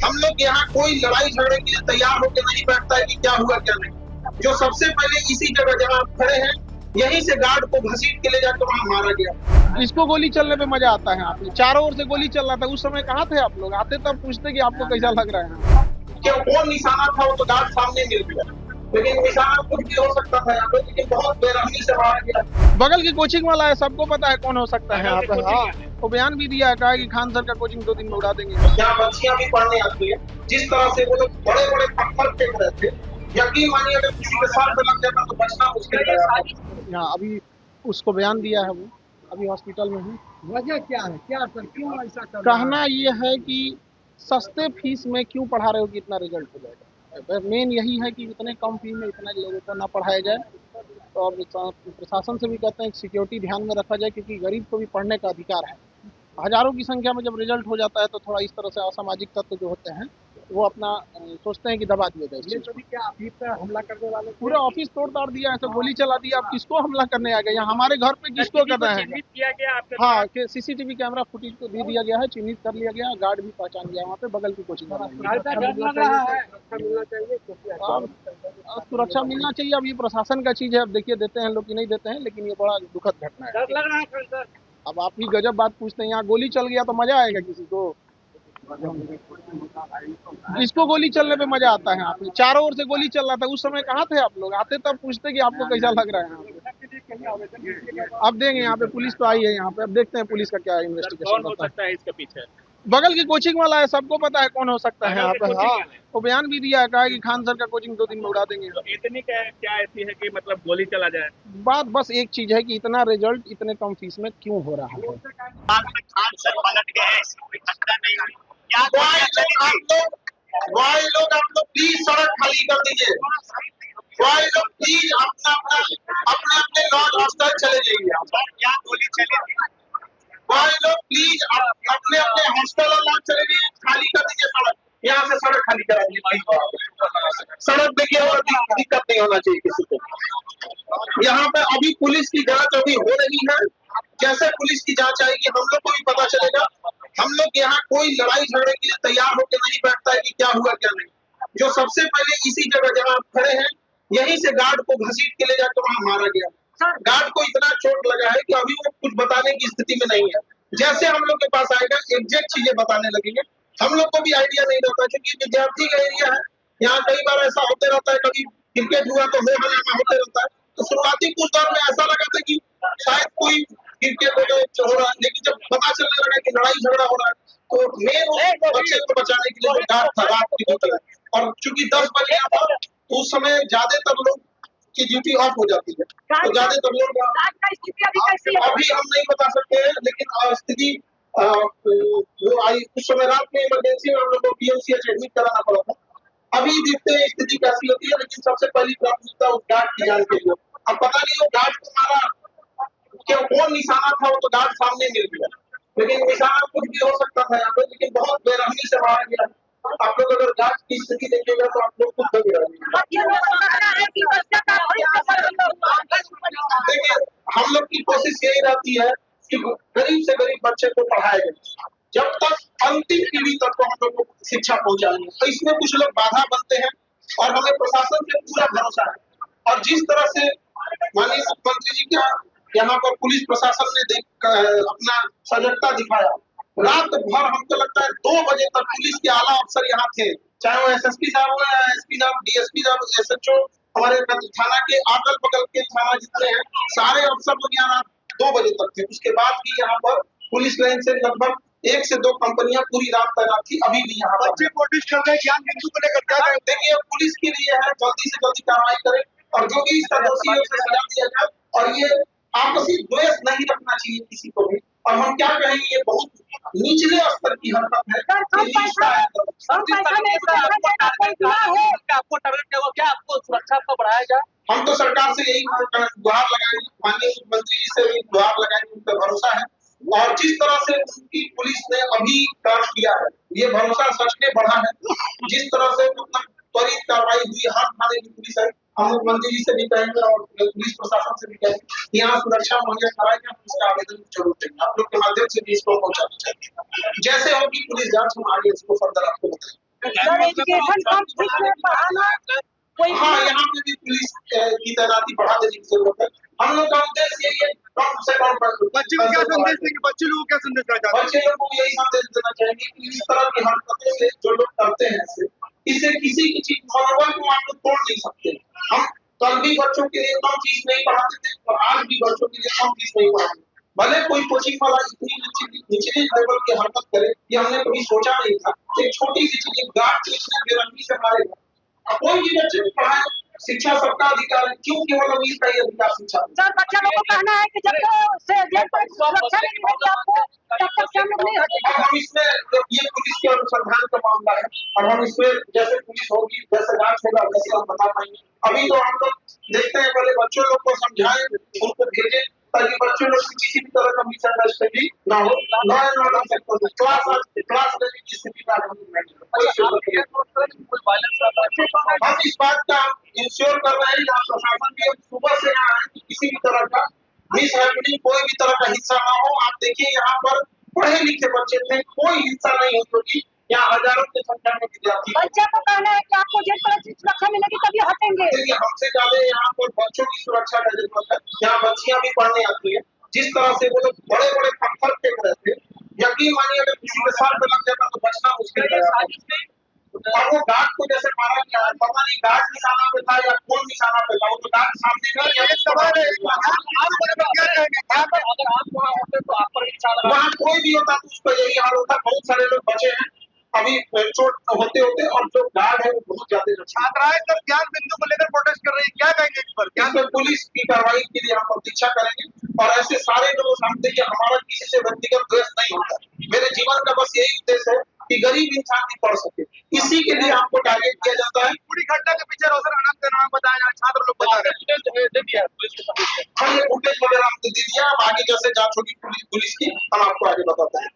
हम लोग यहाँ कोई लड़ाई झगड़े के लिए तैयार होकर नहीं बैठता है कि क्या हुआ क्या नहीं। जो सबसे पहले इसी जगह जहाँ आप खड़े हैं, यहीं से गार्ड को घसीट के ले जाकर वहाँ मारा गया। इसको गोली चलने पे मजा आता है। आपने चारों ओर से गोली चल रहा था, उस समय कहाँ थे आप लोग? आते तब पूछते कि आपको कैसा लग रहा है। क्या कौन निशाना था वो तो गार्ड सामने मिल गया, लेकिन निशाना कुछ भी हो सकता था यहाँ पे, लेकिन बहुत बेरहमी से मारा गया। बगल की कोचिंग वाला है, सबको पता है कौन हो सकता है यहाँ पे। हाँ, वो बयान भी दिया है, कहा कि खान सर का कोचिंग 2 दिन में उड़ा देंगे। यहाँ बच्चियां भी पढ़ने आती है, जिस तरह से वो लोग बड़े बड़े पत्थर फेंक रहे थे, यकीन मानिए अगर किसी के सर पे लग जाता तो बचना मुश्किल है। यहाँ अभी उसको बयान दिया है, वो अभी हॉस्पिटल में है। वजह क्या है, क्या सर, क्यों ऐसा कर रहा है? कहना ये है कि सस्ते फीस में क्यों पढ़ा रहे हो कि इतना रिजल्ट हो जाएगा। मेन यही है कि इतने कम फी में इतना लोगों को ना पढ़ाया जाए, और प्रशासन से भी कहते हैं कि सिक्योरिटी ध्यान में रखा जाए, क्योंकि गरीब को भी पढ़ने का अधिकार है। हजारों की संख्या में जब रिजल्ट हो जाता है तो थोड़ा इस तरह से असामाजिक तत्व जो होते हैं वो अपना सोचते हैं कि दबा दिया जाए। ये सभी क्या अभी तक हमला करने वाले पूरा ऑफिस तोड़ ताड़ दिया है, तो गोली चला दिया। आप किसको हमला करने आ गए? यहाँ हमारे घर पे किसको कर रहे हैं? किया गया आपके? हाँ, कि सीसीटीवी कैमरा फुटेज को दे दिया गया है, चिन्हित कर लिया गया, गार्ड भी पहचान गया वहाँ पे, बगल की कोचिंग वाला सुरक्षा मिलना चाहिए। अब ये प्रशासन का चीज है, अब देखिए देते हैं लोग कि नहीं देते हैं, लेकिन ये बड़ा दुखद घटना है। डर लग रहा है सर। अब आप ही गजब बात पूछते हैं, यहाँ गोली चल गया तो मजा आएगा किसी को? इसको गोली चलने पे मजा आता है। आपने चारों ओर से गोली चल रहा था, उस समय कहाँ थे आप लोग? आते तब पूछते कि आपको कैसा लग रहा है। अब देंगे, यहाँ पे पुलिस तो आई है यहाँ पे, अब देखते हैं पुलिस का क्या इन्वेस्टिगेशन कौन हो सकता है इसके पीछे? बगल की कोचिंग वाला है, सबको पता है कौन हो सकता है यहाँ पे। हाँ, वो बयान भी दिया है, कहा कि खान सर का कोचिंग 2 दिन में उड़ा देंगे। इतनी क्या ऐसी है कि मतलब गोली चला जाए? बात बस एक चीज है कि इतना रिजल्ट इतने कम फीस में क्यों हो रहा है। खान सर पलट गए, आप लोग प्लीज सड़क खाली कर दीजिए। लोग प्लीज अपने अपने लॉज हॉस्टल चले जाइए। क्या गोली चली? लोग प्लीज अपने अपने हॉस्टल और लॉज चले जाइए, खाली कर दीजिए सड़क। यहाँ से सड़क खाली करा दीजिए। सड़क देखिए, और दिक्कत नहीं होना चाहिए किसी को। यहाँ पे अभी पुलिस की जांच अभी हो रही है। जैसे पुलिस की जांच आएगी हम लोग को भी पता चलेगा। हम लोग यहाँ कोई लड़ाई झगड़े के लिए तैयार होकर नहीं बैठता है कि क्या हुआ क्या नहीं। जो सबसे पहले इसी जगह जहाँ आप खड़े हैं, यहीं से गार्ड को घसीट के ले जाकर वहाँ मारा गया। गार्ड को इतना चोट लगा है कि अभी वो कुछ बताने की स्थिति में नहीं है। जैसे हम लोग के पास आएगा एग्जैक्ट चीजें बताने लगेंगे। हम लोग को भी आइडिया नहीं रहता, क्योंकि विद्यार्थी का एरिया है। यहाँ कई बार ऐसा होते रहता है, कभी क्रिकेट हुआ तो हो हल्ला होते रहता है। तो शुरुआती कुछ दौर में ऐसा लगा था कि शायद कोई क्रिकेट हो रहा है, लेकिन जब पता चलने लगा कि लड़ाई झगड़ा हो रहा है, तो मेन बच्चे को बचाने के लिए गार्ड था, रात की ड्यूटी। और चूंकि 10 बजे था तो उस समय ज्यादातर लोग की ड्यूटी ऑफ हो जाती है, तो ज्यादातर लोग अभी हम नहीं बता सकते हैं, लेकिन स्थिति वो आई उस समय रात में इमरजेंसी में हम लोग को पीएमसीएच एडमिट कराना पड़ा था। अभी देखते हैं स्थिति कैसी होती है, लेकिन सबसे पहली प्राथमिकता उस गार्ड की जान के लिए। अब पता नहीं वो गार्ड को मारा क्या, कौन निशाना था वो तो गार्ड सामने मिल गया, लेकिन निशाना कुछ भी हो सकता था यहाँ पे, लेकिन बहुत बेरहमी से मारा गया। आप लोग अगर गार्ड की स्थिति देखिएगा तो आप लोग खुद दबे रहेंगे। देखिए, हम लोग की कोशिश यही रहती है कि गरीब से गरीब बच्चे को पढ़ाया जाए, जब तक अंतिम पीढ़ी तक को हम लोग को शिक्षा पहुंचाएंगे। तो इसमें कुछ लोग बाधा बनते हैं, और हमें प्रशासन से पूरा भरोसा है। और जिस तरह से माननीय मुख्यमंत्री जी का यहाँ पर पुलिस प्रशासन ने अपना सजगता दिखाया, रात भर हमको लगता है 2 बजे तक पुलिस के आला अफसर यहाँ थे, चाहे वो एसएसपी साहब हो या एसपी साहब, डीएसपी साहब, एसएचओ, हमारे थाना के अगल बगल के थाना जितने हैं सारे अफसर लोग यहाँ रात 2 बजे तक थे। उसके बाद भी यहाँ पर पुलिस लाइन से लगभग 1 से 2 कंपनियां पूरी रात तैनात थी। अभी भी यहाँ पर कोशिश कर रहे हैं। देखिए, पुलिस के लिए है जल्दी से जल्दी कार्रवाई करें, और जो भी इसका दोषी है उसे सजा दिया जाए। और ये आपसी द्वेष नहीं रखना चाहिए किसी को भी। और हम क्या कहेंगे, ये बहुत निचले स्तर की हरकत है। आपको टारगेट क्या, आपको सुरक्षा को बढ़ाया जाए? हम तो सरकार से यही गुहार लगाएंगे, माननीय मुख्यमंत्री जी से भी गुहार लगाएंगे, उन पर भरोसा है। और जिस तरह से उनकी पुलिस ने अभी काम किया है, ये भरोसा सच में बढ़ा है। जिस तरह से मतलब त्वरित कार्रवाई हुई, हर थाने की पुलिस है। हम मुख्यमंत्री जी से भी कहेंगे और पुलिस प्रशासन से भी कहेंगे यहाँ सुरक्षा मुहैया कराई जाए। उसका आवेदन जरूर देंगे, आप लोग के माध्यम से भी इसको पहुंचाना चाहिए। जैसे होगी पुलिस जांच, हम आगे इसको फर्दर आपको बताएंगे। सर एजुकेशन कम फीस में पढ़ाना कोई हाँ, यहाँ पे भी पुलिस की तैनाती बढ़ा देने की जरूरत है। हम लोग का उद्देश्य यही है, कम से कम बच्चे को क्या संदेश देंगे, बच्चे लोगों को क्या संदेश देना चाहते हैं? बच्चे लोग को यही संदेश देना चाहेंगे कि इस तरह की हरकतों से जो लोग करते हैं इससे किसी की चीज मनोबल को आप लोग तोड़ नहीं सकते। हम कल भी बच्चों के लिए कम फीस नहीं पढ़ाते थे और आज भी बच्चों के लिए कम फीस नहीं पढ़ाते। भले कोई कोचिंग वाला इतनी निचले लेवल की हरकत करे ये हमने कभी सोचा नहीं था। एक छोटी सी चीज गार्ड इतने बेरहमी से मारेगा, कोई भी बच्चे को पढ़ाए, शिक्षा सबका अधिकार है, क्यों केवल अमीर का ही अधिकार शिक्षा? सर बच्चा लोगों को कहना है कि जब तक से जेल पर सुरक्षा नहीं मिलेगी आपको तब तक से हम लोग नहीं हटेंगे। अब हम इसमें ये पुलिस के अनुसंधान का मामला है और हम इसमें जैसे पुलिस होगी जैसे जांच होगा वैसे हम बता पाएंगे। अभी तो हम लोग देखते हैं पहले बच्चों लोग को समझाएं, उनको भेजें ताकि बच्चों लोग किसी भी तरह का मिसअंडरस्टैंडिंग ना हो, ना क्लास लेने की स्थिति में हम इस बात का इंश्योर कर रहे हैं, प्रशासन भी सुबह से यहाँ है कि किसी भी तरह का मिसहैपनिंग कोई भी तरह का हिस्सा ना हो। आप देखिए यहाँ पर पढ़े लिखे बच्चे थे, कोई हिंसा नहीं हुई क्योंकि यहाँ हजारों की संख्या में विद्यार्थी। बच्चे को कहना है कि आपको जेल पर सुरक्षा मिलेगी तभी हटेंगे। देखिए हमसे ज्यादा यहाँ पर बच्चों की सुरक्षा का जरूरत है। यहाँ बच्चियां भी पढ़ने आती है, जिस तरह से वो लोग बड़े बड़े पत्थर फेंक रहे थे, यकीन मानिए अगर किसी के साथ लग जाता तो बचना मुश्किल है। और वो गार्ड को जैसे मारा गया है, पता नहीं गार्ड निशाना पे था या कौन निशाना पे था, वो तो गार्ड सामने नहीं है। सवाल है क्या रहेंगे अगर आप वहाँ होते तो आप पर भी निशाना वहाँ कोई भी होता तो उसका यही हाल होता। बहुत सारे लोग बचे हैं अभी चोट होते होते, और जो गार्ड है वो बहुत ज्यादा छात्राएं सब ज्ञान बिंदु को लेकर प्रोटेस्ट कर रही है, क्या कहेंगे इस पर? क्या पुलिस की कार्रवाई के लिए हम प्रतीक्षा करेंगे और ऐसे सारे लोग समझते हैं हमारा किसी से व्यक्तिगत द्वेष नहीं होता। मेरे जीवन का बस यही उद्देश्य है कि गरीब इंसान भी पढ़ सके, इसी के लिए हमको टारगेट किया जाता है। पूरी घटना के पीछे रोशन आनंद का नाम बताया जाए, छात्र लोग बता रहे हैं। हम ये फुटेज वगैरह हमको दे दिया, अब आगे जैसे जांच होगी पुलिस की हम आपको आगे बताते हैं।